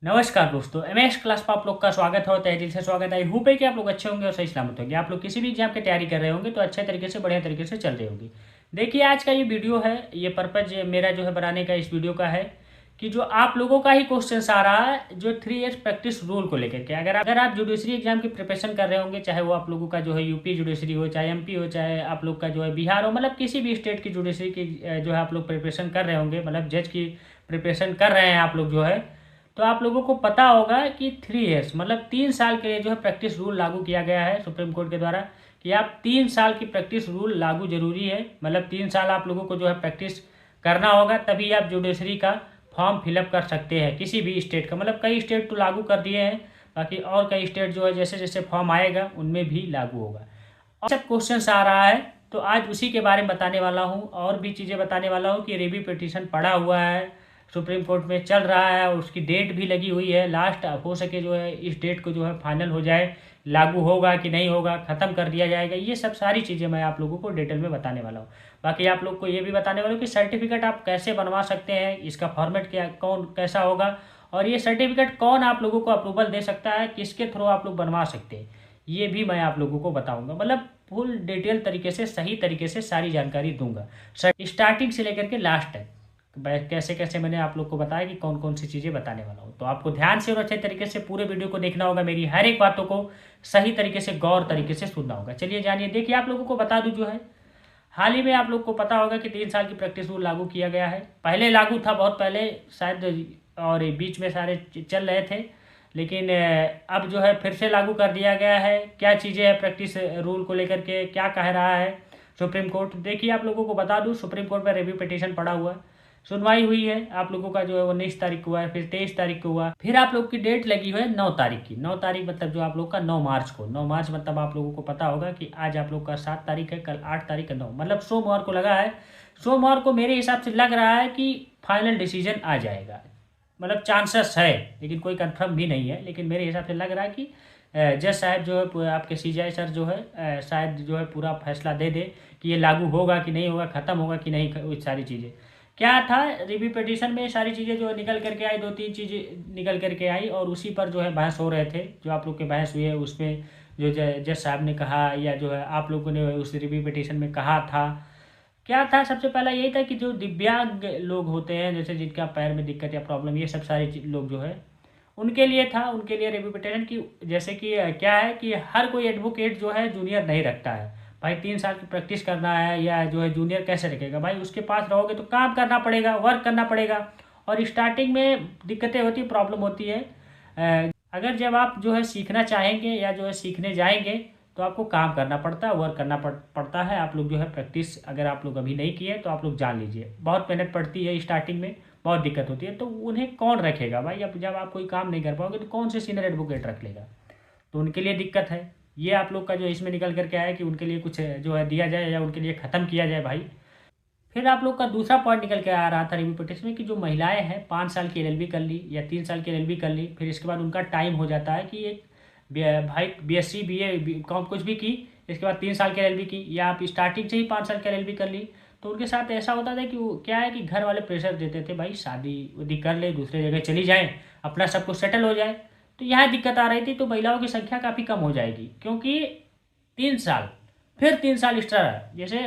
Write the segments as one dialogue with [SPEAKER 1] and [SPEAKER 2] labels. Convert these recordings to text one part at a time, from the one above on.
[SPEAKER 1] नमस्कार दोस्तों, MS class पर आप लोग का स्वागत है और तहे दिल से स्वागत है। आई होप है कि आप लोग अच्छे होंगे और सही सलामत होंगे। आप लोग किसी भी एग्जाम की तैयारी कर रहे होंगे तो अच्छे तरीके से बढ़िया तरीके से चल रहे होंगे। देखिए, आज का ये वीडियो है, ये पर्पज मेरा जो है बनाने का इस वीडियो का है कि जो आप लोगों का ही क्वेश्चन आ रहा है जो 3 इयर्स प्रैक्टिस रूल को लेकर के। अगर आप जुडिशरी एग्जाम की प्रिपरेशन कर रहे होंगे, चाहे वो आप लोगों का जो है यूपी जुडिशरी हो, चाहे एमपी हो, चाहे आप लोग का जो है बिहार हो, मतलब किसी भी स्टेट की जुडिशरी की जो है आप लोग प्रिपरेशन कर रहे होंगे, मतलब जज की प्रिपरेशन कर रहे हैं आप लोग जो है, तो आप लोगों को पता होगा कि 3 इयर्स मतलब 3 साल के लिए जो है प्रैक्टिस रूल लागू किया गया है सुप्रीम कोर्ट के द्वारा कि आप 3 साल की प्रैक्टिस रूल लागू जरूरी है। मतलब 3 साल आप लोगों को जो है प्रैक्टिस करना होगा, तभी आप जुडिशरी का फॉर्म फिलअप कर सकते हैं किसी भी स्टेट का। मतलब कई स्टेट तो लागू कर दिए हैं, बाकी और कई स्टेट जो है जैसे जैसे फॉर्म आएगा उनमें भी लागू होगा। और सब क्वेश्चन आ रहा है तो आज उसी के बारे में बताने वाला हूँ, और भी चीज़ें बताने वाला हूँ कि रिव्यू पिटीशन पड़ा हुआ है, सुप्रीम कोर्ट में चल रहा है और उसकी डेट भी लगी हुई है। लास्ट हो सके जो है इस डेट को जो है फाइनल हो जाए, लागू होगा कि नहीं होगा, ख़त्म कर दिया जाएगा, ये सब सारी चीज़ें मैं आप लोगों को डिटेल में बताने वाला हूँ। बाकी आप लोग को ये भी बताने वाला हूँ कि सर्टिफिकेट आप कैसे बनवा सकते हैं, इसका फॉर्मेट क्या कौन कैसा होगा, और ये सर्टिफिकेट कौन आप लोगों को अप्रूवल दे सकता है, किसके थ्रू आप लोग बनवा सकते हैं, ये भी मैं आप लोगों को बताऊंगा। मतलब फुल डिटेल तरीके से सही तरीके से सारी जानकारी दूंगा, स्टार्टिंग से लेकर के लास्ट तक कैसे कैसे मैंने आप लोग को बताया कि कौन कौन सी चीज़ें बताने वाला हूँ। तो आपको ध्यान से और अच्छे तरीके से पूरे वीडियो को देखना होगा, मेरी हर एक बातों को सही तरीके से गौर तरीके से सुनना होगा। चलिए जानिए। देखिए, आप लोगों को बता दूं जो है, हाल ही में आप लोग को पता होगा कि 3 साल की प्रैक्टिस रूल लागू किया गया है। पहले लागू था बहुत पहले शायद, और बीच में सारे चल रहे थे, लेकिन अब जो है फिर से लागू कर दिया गया है। क्या चीज़ें हैं प्रैक्टिस रूल को लेकर के, क्या कह रहा है सुप्रीम कोर्ट। देखिए, आप लोगों को बता दूं, सुप्रीम कोर्ट में रिव्यू पिटीशन पड़ा हुआ है, सुनवाई हुई है। आप लोगों का जो है 19 तारीख को हुआ है, फिर 23 तारीख को हुआ, फिर आप लोग की डेट लगी हुई है 9 तारीख की। 9 तारीख मतलब जो आप लोग का 9 मार्च को, 9 मार्च मतलब आप लोगों को पता होगा कि आज आप लोग का 7 तारीख है, कल 8 तारीख है, 9 मतलब सोमवार को लगा है। सोमवार को मेरे हिसाब से लग रहा है कि फाइनल डिसीजन आ जाएगा। मतलब चांसेस है, लेकिन कोई कंफर्म भी नहीं है, लेकिन मेरे हिसाब से लग रहा है कि जज साहब जो है आपके सीजीआई सर जो है शायद जो है पूरा फैसला दे दे कि ये लागू होगा कि नहीं होगा, ख़त्म होगा कि नहीं, वो सारी चीज़ें। क्या था रिव्यू पिटीशन में, सारी चीज़ें जो निकल करके आई, 2-3 चीज़ें निकल करके आई और उसी पर जो है बहस हो रहे थे। जो आप लोग के बहस हुई है उसमें जो जज साहब ने कहा या जो है आप लोगों ने उस रिव्यू पिटीशन में कहा था, क्या था। सबसे पहला यही था कि जो दिव्यांग लोग होते हैं, जैसे जिनका पैर में दिक्कत या प्रॉब्लम, ये सब सारे लोग जो है उनके लिए था, उनके लिए रिप्यूटेशन की। जैसे कि क्या है कि हर कोई एडवोकेट जो है जूनियर नहीं रखता है भाई। 3 साल की प्रैक्टिस करना है या जो है जूनियर कैसे रखेगा भाई, उसके पास रहोगे तो काम करना पड़ेगा, वर्क करना पड़ेगा, और स्टार्टिंग में दिक्कतें होती, प्रॉब्लम होती है। अगर जब आप जो है सीखना चाहेंगे या जो है सीखने जाएंगे तो आपको काम करना पड़ता है, वर्क करना पड़ता है। आप लोग जो है प्रैक्टिस अगर आप लोग अभी नहीं किए तो आप लोग जान लीजिए, बहुत मेहनत पड़ती है स्टार्टिंग में, बहुत दिक्कत होती है। तो उन्हें कौन रखेगा भाई, अब जब आप कोई काम नहीं कर पाओगे तो कौन से सीनियर एडवोकेट रख लेगा, तो उनके लिए दिक्कत है। ये आप लोग का जो इसमें निकल करके आया कि उनके लिए कुछ जो है दिया जाए या उनके लिए ख़त्म किया जाए भाई। फिर आप लोग का दूसरा पॉइंट निकल के आ रहा था रिव्यू पिटिशन में कि जो महिलाएं हैं 5 साल की एलएलबी कर ली या 3 साल की एलएलबी कर ली, फिर इसके बाद उनका टाइम हो जाता है कि एक भाई बीएससी बीए कौन कुछ भी की, इसके बाद 3 साल की एलएलबी की, या आप स्टार्टिंग से ही 5 साल की एलएलबी कर ली, तो उनके साथ ऐसा होता था कि वो क्या है कि घर वाले प्रेशर देते थे भाई शादी उदी कर ले, दूसरे जगह चली जाए, अपना सब कुछ सेटल हो जाए। तो यहाँ दिक्कत आ रही थी, तो महिलाओं की संख्या काफ़ी कम हो जाएगी, क्योंकि 3 साल, फिर 3 साल एक्स्ट्रा है। जैसे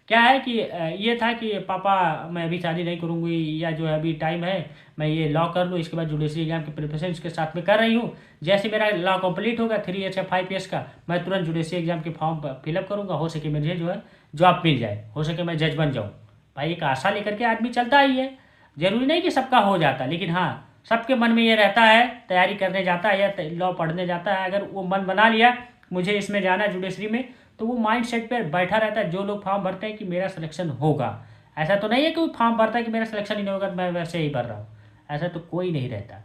[SPEAKER 1] क्या है कि ये था कि पापा मैं अभी शादी नहीं करूँगी, या जो है अभी टाइम है, मैं ये लॉ कर लूँ, इसके बाद जुडिशरी एग्जाम की प्रिपरेशन इसके साथ में कर रही हूँ। जैसे मेरा लॉ कंप्लीट होगा 3 ईयर्स या 5 ईयर्स का, मैं तुरंत जुडिशरी एग्जाम के फॉर्म फिलअप करूँगा, हो सके मुझे जो है जॉब मिल जाए, हो सके मैं जज बन जाऊँ। भाई एक आशा लेकर के आदमी चलता ही है, जरूरी नहीं कि सबका हो जाता, लेकिन हाँ सबके मन में ये रहता है, तैयारी करने जाता है या लॉ पढ़ने जाता है, अगर वो मन बना लिया मुझे इसमें जाना है जुडिशरी में, तो वो माइंड सेट पर बैठा रहता है। जो लोग फॉर्म भरते हैं कि मेरा सिलेक्शन होगा, ऐसा तो नहीं है कि वो फॉर्म भरता है कि मेरा सिलेक्शन ही नहीं होगा, मैं वैसे ही भर रहा हूँ, ऐसा तो कोई नहीं रहता।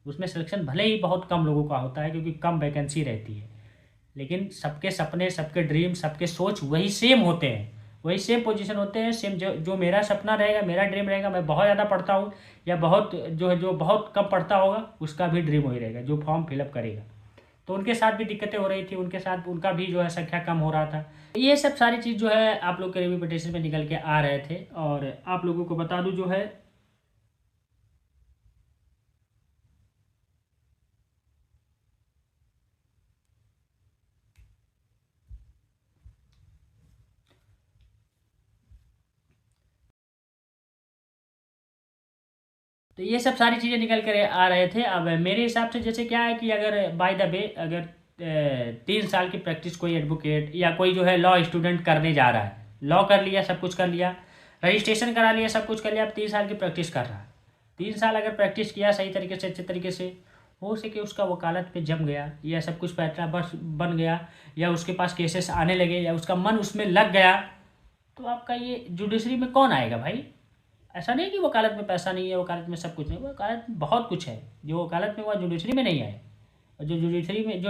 [SPEAKER 1] उसमें सिलेक्शन भले ही बहुत कम लोगों का होता है क्योंकि कम वैकेंसी रहती है, लेकिन सबके सपने, सबके ड्रीम, सबके सोच वही सेम होते हैं, वही सेम पोजीशन होते हैं, सेम। जो जो मेरा सपना रहेगा, मेरा ड्रीम रहेगा, मैं बहुत ज़्यादा पढ़ता हूँ या बहुत जो है जो बहुत कम पढ़ता होगा, उसका भी ड्रीम वही रहेगा जो फॉर्म फिलअप करेगा। तो उनके साथ भी दिक्कतें हो रही थी, उनके साथ उनका भी जो है संख्या कम हो रहा था। ये सब सारी चीज़ जो है आप लोग के रिव्यू पिटिशन में निकल के आ रहे थे। और आप लोगों को बता दूं जो है तो ये सब सारी चीज़ें निकल कर आ रहे थे। अब मेरे हिसाब से जैसे क्या है कि अगर बाय द वे अगर 3 साल की प्रैक्टिस कोई एडवोकेट या कोई जो है लॉ स्टूडेंट करने जा रहा है, लॉ कर लिया, सब कुछ कर लिया, रजिस्ट्रेशन करा लिया, सब कुछ कर लिया, अब 3 साल की प्रैक्टिस कर रहा है। 3 साल अगर प्रैक्टिस किया सही तरीके से, अच्छे तरीके से, हो सके उसका वकालत पे जम गया या सब कुछ पैटर्न बस बन गया या उसके पास केसेस आने लगे या उसका मन उसमें लग गया, तो आपका ये जुडिशरी में कौन आएगा भाई? ऐसा नहीं कि वकालत में पैसा नहीं है, वकालत में सब कुछ नहीं, वकालत में बहुत कुछ है। जो वकालत में हुआ जुडिशरी में नहीं आए। और जो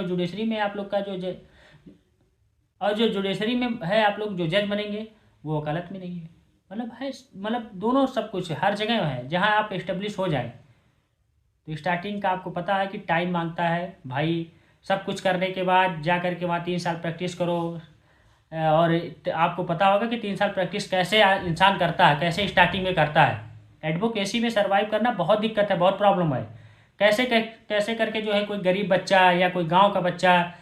[SPEAKER 1] जुडिशरी में आप लोग का और जो जुडिशरी में है आप लोग जो जज बनेंगे वो वकालत में नहीं है। मतलब है, मतलब दोनों सब कुछ है, हर जगह है जहाँ आप इस्टेब्लिश हो जाए। तो स्टार्टिंग का आपको पता है कि टाइम मांगता है भाई। सब कुछ करने के बाद जा करके वहाँ 3 साल प्रैक्टिस करो। और आपको पता होगा कि 3 साल प्रैक्टिस कैसे इंसान करता है, कैसे स्टार्टिंग में करता है। एडवोकेसी में सर्वाइव करना बहुत दिक्कत है, बहुत प्रॉब्लम है। कैसे करके जो है कोई गरीब बच्चा या कोई गांव का बच्चा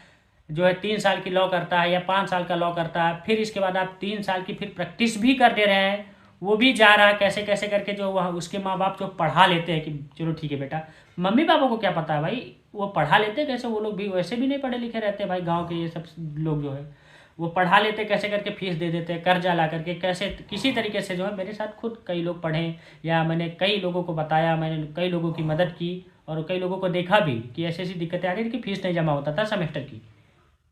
[SPEAKER 1] जो है 3 साल की लॉ करता है या 5 साल का लॉ करता है, फिर इसके बाद आप 3 साल की फिर प्रैक्टिस भी कर दे रहे हैं, वो भी जा रहा है कैसे कैसे करके। जो वहाँ उसके माँ बाप जो पढ़ा लेते हैं कि चलो ठीक है बेटा, मम्मी पापा को क्या पता है भाई, वो पढ़ा लेते हैं कैसे, वो लोग भी वैसे भी नहीं पढ़े लिखे रहते भाई। गाँव के ये सब लोग जो है वो पढ़ा लेते कैसे करके, फीस दे देते, कर्जा ला करके कैसे किसी तरीके से जो है। मेरे साथ खुद कई लोग पढ़े या मैंने कई लोगों को बताया, मैंने कई लोगों की मदद की और कई लोगों को देखा भी कि ऐसी ऐसी दिक्कतें आ रही थी कि फीस नहीं जमा होता था सेमेस्टर की।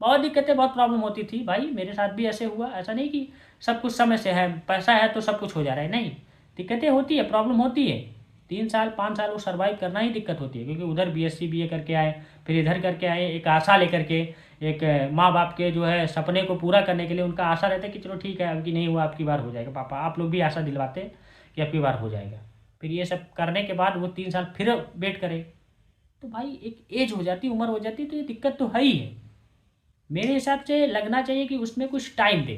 [SPEAKER 1] बहुत दिक्कतें, बहुत प्रॉब्लम होती थी भाई। मेरे साथ भी ऐसे हुआ। ऐसा नहीं कि सब कुछ समय से है, पैसा है तो सब कुछ हो जा रहा है, नहीं। दिक्कतें होती है, प्रॉब्लम होती है। 3 साल 5 साल वो सर्वाइव करना ही दिक्कत होती है, क्योंकि उधर बीएससी बीए करके आए, फिर इधर करके आए, एक आशा लेकर के, एक माँ बाप के जो है सपने को पूरा करने के लिए उनका आशा रहता है कि चलो ठीक है अब की नहीं हुआ, अब की बार हो जाएगा। पापा आप लोग भी आशा दिलवाते कि अब की बार हो जाएगा। फिर ये सब करने के बाद वो 3 साल फिर वेट करे, तो भाई एक एज हो जाती, उम्र हो जाती, तो ये दिक्कत तो है ही है। मेरे हिसाब से लगना चाहिए कि उसमें कुछ टाइम दे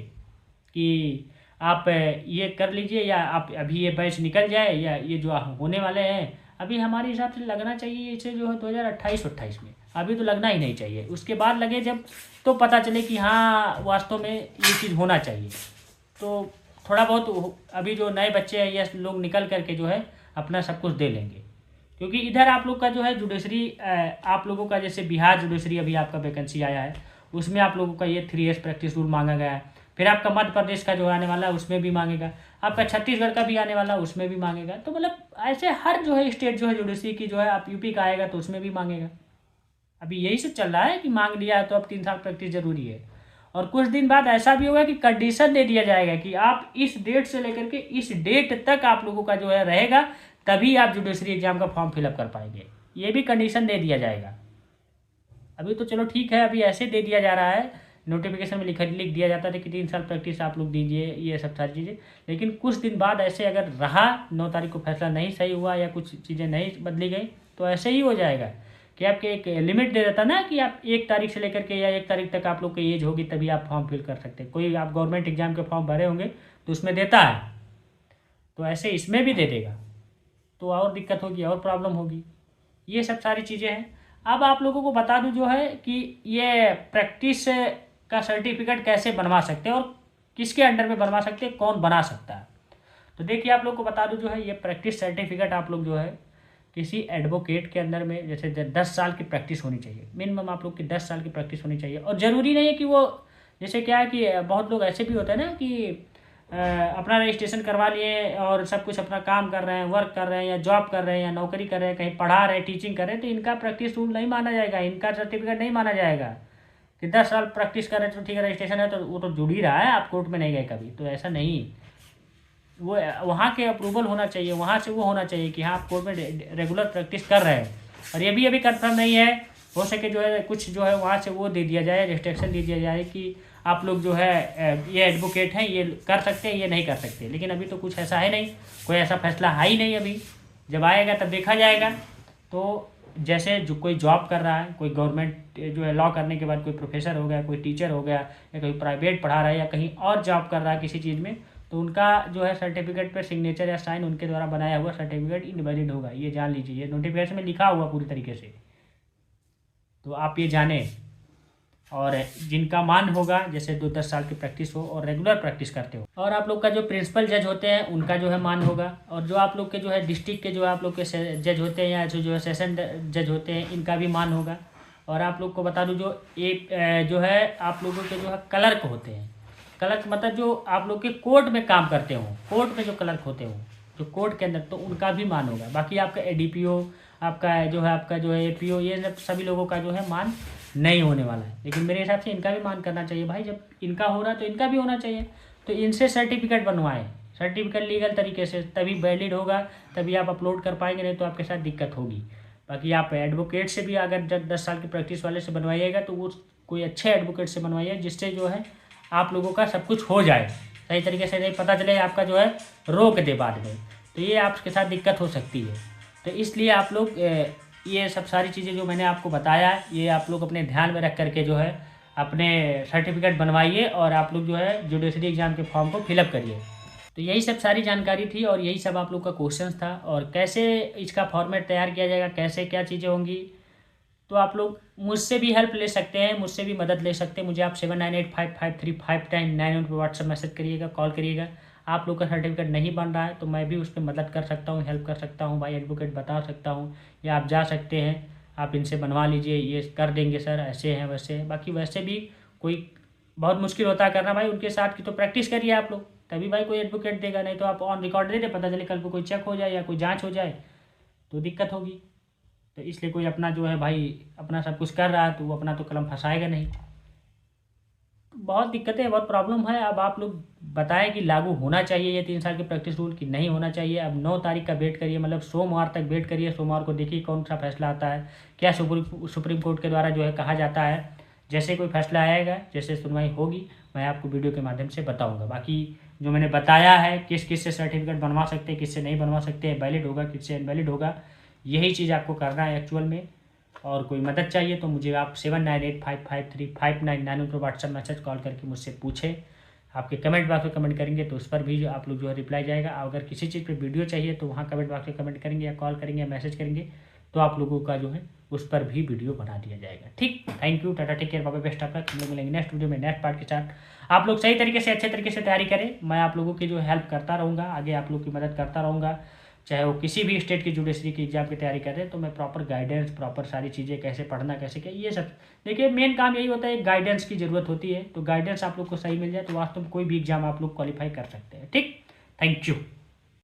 [SPEAKER 1] कि आप ये कर लीजिए, या आप अभी ये बैच निकल जाए, या ये जो होने वाले हैं अभी हमारे हिसाब से लगना चाहिए इसे जो है 2028-28 में। अभी तो लगना ही नहीं चाहिए, उसके बाद लगे जब तो पता चले कि हाँ वास्तव में ये चीज़ होना चाहिए। तो थोड़ा बहुत अभी जो नए बच्चे हैं ये लोग निकल करके जो है अपना सब कुछ दे लेंगे। क्योंकि इधर आप लोग का जो है जुडिशरी, आप लोगों का जैसे बिहार जुडिशरी अभी आपका वैकेंसी आया है, उसमें आप लोगों का ये 3 years प्रैक्टिस रूल मांगा गया है। फिर आपका मध्य प्रदेश का जो आने वाला है उसमें भी मांगेगा, आपका छत्तीसगढ़ का भी आने वाला है उसमें भी मांगेगा। तो मतलब ऐसे हर जो है स्टेट जो है जुडिशरी की जो है, आप यूपी का आएगा तो उसमें भी मांगेगा। अभी यही सब चल रहा है कि मांग लिया है तो अब 3 साल प्रैक्टिस जरूरी है। और कुछ दिन बाद ऐसा भी होगा कि कंडीशन दे दिया जाएगा कि आप इस डेट से लेकर के इस डेट तक आप लोगों का जो है रहेगा, तभी आप जुडिशरी एग्जाम का फॉर्म फिलअप कर पाएंगे। ये भी कंडीशन दे दिया जाएगा। अभी तो चलो ठीक है, अभी ऐसे दे दिया जा रहा है, नोटिफिकेशन में लिख दिया जाता था कि 3 साल प्रैक्टिस आप लोग दीजिए, ये सब सारी चीज़ें। लेकिन कुछ दिन बाद ऐसे अगर रहा, 9 तारीख को फैसला नहीं सही हुआ या कुछ चीज़ें नहीं बदली गई, तो ऐसे ही हो जाएगा कि आपके एक लिमिट दे देता ना कि आप 1 तारीख से लेकर के या 1 तारीख तक आप लोग की एज होगी तभी आप फॉर्म फिल कर सकते हैं। कोई आप गवर्नमेंट एग्जाम के फॉर्म भरे होंगे तो उसमें देता है, तो ऐसे इसमें भी दे देगा, तो और दिक्कत होगी और प्रॉब्लम होगी। ये सब सारी चीज़ें हैं। अब आप लोगों को बता दूं जो है कि ये प्रैक्टिस का सर्टिफिकेट कैसे बनवा सकते हैं और किसके अंडर में बनवा सकते हैं, कौन बना सकता है। तो देखिए आप लोग को बता दूं जो है ये प्रैक्टिस सर्टिफिकेट आप लोग जो है किसी एडवोकेट के अंदर में, जैसे 10 साल की प्रैक्टिस होनी चाहिए मिनिमम, आप लोग की 10 साल की प्रैक्टिस होनी चाहिए। और ज़रूरी नहीं है कि वो, जैसे क्या है कि बहुत लोग ऐसे भी होते हैं ना कि अपना रजिस्ट्रेशन करवा लिए और सब कुछ अपना काम कर रहे हैं, वर्क कर रहे हैं या जॉब कर रहे हैं या नौकरी कर रहे हैं, कहीं पढ़ा रहे हैं, टीचिंग कर रहे हैं, तो इनका प्रैक्टिस रूल नहीं माना जाएगा, इनका सर्टिफिकेट नहीं माना जाएगा कि 10 साल प्रैक्टिस कर रहे हैं तो ठीक है रजिस्ट्रेशन है, तो वो तो जुड़ ही रहा है, आप कोर्ट में नहीं गए कभी, तो ऐसा नहीं। वो वहाँ के अप्रूवल होना चाहिए, वहाँ से वो होना चाहिए कि हाँ आप कोर्ट में रेगुलर प्रैक्टिस कर रहे हैं। और ये भी अभी कन्फर्म नहीं है, हो सके जो है कुछ जो है वहाँ से वो दे दिया जाए, रिस्ट्रिक्शन दे दिया जाए कि आप लोग जो है ये एडवोकेट हैं, ये कर सकते हैं, ये नहीं कर सकते। लेकिन अभी तो कुछ ऐसा है नहीं, कोई ऐसा फैसला है ही नहीं। अभी जब आएगा तब देखा जाएगा। तो जैसे जो कोई जॉब कर रहा है, कोई गवर्नमेंट जो है लॉ करने के बाद कोई प्रोफेसर हो गया, कोई टीचर हो गया, या कोई प्राइवेट पढ़ा रहा है या कहीं और जॉब कर रहा है किसी चीज़ में, तो उनका जो है सर्टिफिकेट पर सिग्नेचर या साइन उनके द्वारा बनाया हुआ सर्टिफिकेट इनवैलिड होगा। ये जान लीजिए, ये नोटिफिकेशन में लिखा हुआ पूरी तरीके से, तो आप ये जानें। और जिनका मान होगा, जैसे 2-10 साल की प्रैक्टिस हो और रेगुलर प्रैक्टिस करते हो। और आप लोग का जो प्रिंसिपल जज होते हैं उनका जो है मान होगा, और जो आप लोग के जो है डिस्ट्रिक्ट के जो आप लोग के जज होते हैं या जो है सेशन जज होते हैं, इनका भी मान होगा। और आप लोग को बता दूं, जो एक जो है आप लोगों के जो है क्लर्क होते हैं, क्लर्क मतलब जो आप लोग के कोर्ट में काम करते हो, कोर्ट में जो क्लर्क होते हो जो कोर्ट के अंदर, तो उनका भी मान होगा। बाकी आपका एडीपीओ, आपका जो है एपीओ, ये सब सभी लोगों का जो है मान नहीं होने वाला है। लेकिन मेरे हिसाब से इनका भी मान करना चाहिए भाई, जब इनका हो रहा है तो इनका भी होना चाहिए। तो इनसे सर्टिफिकेट बनवाएं, सर्टिफिकेट लीगल तरीके से, तभी वैलिड होगा, तभी आप अपलोड कर पाएंगे, नहीं तो आपके साथ दिक्कत होगी। बाकी आप एडवोकेट से भी अगर 10 साल की प्रैक्टिस वाले से बनवाइएगा तो वो कोई अच्छे एडवोकेट से बनवाइए, जिससे जो है आप लोगों का सब कुछ हो जाए सही तरीके से, नहीं पता चले आपका जो है रोक दे बाद में, तो ये आपके साथ दिक्कत हो सकती है। तो इसलिए आप लोग ये सब सारी चीज़ें जो मैंने आपको बताया, ये आप लोग अपने ध्यान में रख करके जो है अपने सर्टिफिकेट बनवाइए, और आप लोग जो है जुडिशरी एग्ज़ाम के फॉर्म को फिलअप करिए। तो यही सब सारी जानकारी थी, और यही सब आप लोग का क्वेश्चन था, और कैसे इसका फॉर्मेट तैयार किया जाएगा, कैसे क्या चीज़ें होंगी, तो आप लोग मुझसे भी हेल्प ले सकते हैं, मुझसे भी मदद ले सकते हैं। मुझे आप 7985535991 पर व्हाट्सएप मैसेज करिएगा, कॉल करिएगा। आप लोग का सर्टिफिकेट नहीं बन रहा है तो मैं भी उस पर मदद कर सकता हूँ, हेल्प कर सकता हूँ भाई, एडवोकेट बता सकता हूँ, या आप जा सकते हैं, आप इनसे बनवा लीजिए, ये कर देंगे सर, ऐसे हैं वैसे हैं। बाकी वैसे भी कोई बहुत मुश्किल होता है करना भाई, उनके साथ की तो प्रैक्टिस करिए आप लोग, तभी भाई कोई एडवोकेट देगा, नहीं तो आप ऑन रिकॉर्ड दे दे, पता चले कल को कोई चेक हो जाए या कोई जाँच हो जाए तो दिक्कत होगी। तो इसलिए कोई अपना जो है भाई अपना सब कुछ कर रहा है तो वो अपना तो कलम फंसाएगा नहीं। बहुत दिक्कतें, बहुत प्रॉब्लम है। अब आप लोग बताएं कि लागू होना चाहिए ये 3 साल की प्रैक्टिस रूल कि नहीं होना चाहिए। अब 9 तारीख का वेट करिए, मतलब सोमवार तक वेट करिए, सोमवार को देखिए कौन सा फैसला आता है, क्या सुप्रीम कोर्ट के द्वारा जो है कहा जाता है। जैसे कोई फैसला आएगा, जैसे सुनवाई होगी, मैं आपको वीडियो के माध्यम से बताऊँगा। बाकी जो मैंने बताया है किस किस से सर्टिफिकेट बनवा सकते हैं, किससे नहीं बनवा सकते, वैलिड होगा किससे इनवैलिड होगा, यही चीज़ आपको करना है एक्चुअल में। और कोई मदद चाहिए तो मुझे आप 7985535991 पर व्हाट्सएप मैसेज कॉल करके मुझसे पूछें। आपके कमेंट बॉक्स में कमेंट करेंगे तो उस पर भी जो आप लोग जो है रिप्लाई जाएगा। अगर किसी चीज़ पे वीडियो चाहिए तो वहाँ कमेंट बॉक्स में कमेंट करेंगे या कॉल करेंगे या मैसेज करेंगे, तो आप लोगों का जो है उस पर भी वीडियो बना दिया जाएगा। ठीक, thank you, tata, take care, bye, best of luck. हम लोग मिलेंगे नेक्स्ट वीडियो में नेक्स्ट पार्ट के साथ। आप लोग सही तरीके से अच्छे तरीके से तैयारी करें, मैं आप लोगों की जो हेल्प करता रहूँगा, आगे आप लोग की मदद करता रहूँगा। चाहे वो किसी भी स्टेट की जुडिशरी की एग्जाम की तैयारी कर रहे हैं तो मैं प्रॉपर गाइडेंस, प्रॉपर सारी चीज़ें कैसे पढ़ना, कैसे क्या, ये सब देखिए मेन काम यही होता है, गाइडेंस की ज़रूरत होती है। तो गाइडेंस आप लोग को सही मिल जाए तो वास्तव में कोई भी एग्जाम आप लोग क्वालिफाई कर सकते हैं। ठीक, थैंक यू।